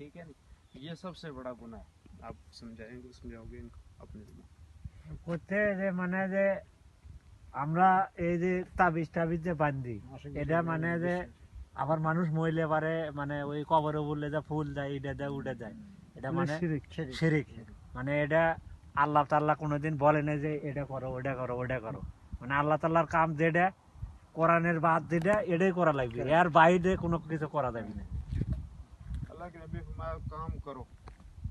ठीक है नहीं, ये सबसे बड़ा गुनाह है। आप समझाओगे इनको अपने করতে যে মানে যে আমরা এই যে তাবিজ যে বান্ধি এটা মানে যে আবার মানুষ মইলে পারে মানে ওই কবরে বললে যে ফুল দেয় এটা দেয় উঠে যায়, এটা মানে শিরিক। মানে এটা আল্লাহ তাআলা কোনোদিন বলে না যে এটা করো ওটা করো ওটা করো, মানে আল্লাহ তাআলার কাম যেটা কোরআনের বাদ যেটা এটাই করা লাগবে, এর বাইরে কোনো কিছু করা যাবে না। अल्लाह के नबी फरमाया काम करो,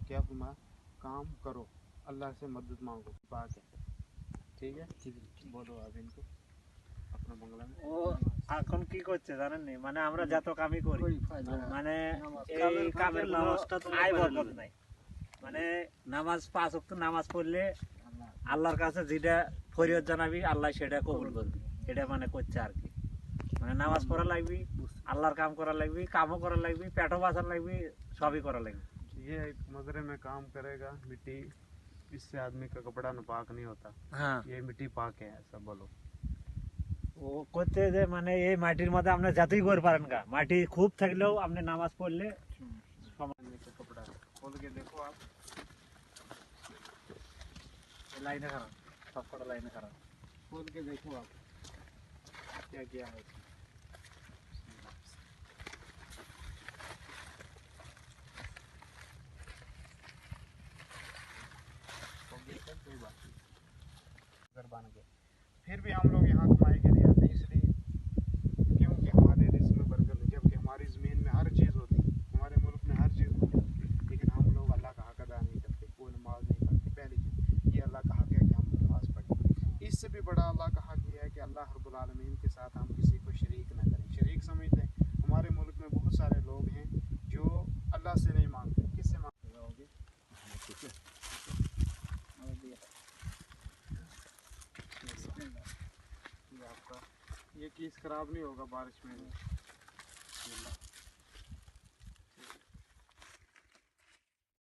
क्या फरमाया, काम करो, अल्लाह से मदद मांगो, बात है। ठीक है, बोलो आप इनको अपना बांग्ला में। ও এখন কি করছে জানেন নি, মানে আমরা যত কামই করি মানে এই কামের নামাজটা তো আয় বরকত নাই। মানে নামাজ 5 ওয়াক্ত নামাজ পড়লে আল্লাহর কাছে যেটা ফরিয়াদ জানাবি আল্লাহ সেটা কবুল করবে, এটা মানে করছে আর কি। মানে নামাজ পড়া লাগবে, আল্লাহর কাম করা লাগবে, কামও করা লাগবে, পেটও বাঁচার লাগবে, সবই করা লাগবে। ये एक मजरे में काम करेगा मिट्टी, इससे आदमी का कपड़ा नापाक नहीं होता। हाँ, ये मिट्टी पाक है, ऐसा बोलो। ও করতে যে মানে এই মাটির মধ্যে আপনি যতই করে পারেন গা, মাটি খুব থাকলেও আপনি নামাজ পড়লে कपड़ा खोल के देखो आप, লাইনে খারাপ, সব কটা লাইনে খারাপ। खोल के देखो आप क्या क्या है। कोई बात नहीं, घर बन गए। फिर भी हम लोग यहाँ कमाई के लिए आते हैं, इसलिए क्योंकि हमारे रिस्क में बरकत है। जबकि हमारी ज़मीन में हर चीज़ होती है, हमारे मुल्क में हर चीज़ होती है, लेकिन हम लोग अल्लाह का हक अदा नहीं करते, कोई नमाज नहीं पढ़ते। पहली चीज़ ये अल्लाह का हक है कि हम नमाज पढ़ें। इससे भी बड़ा अल्लाह का हक ये है कि अल्लाह रब्बुल आलमीन के साथ हम किसी को शरीक न करें। शरीक समझते हैं, हमारे मुल्क में बहुत सारे लोग हैं जो अल्लाह से नहीं मांगते, किससे मांगते होगे? ये आपका ये केस खराब नहीं होगा बारिश में।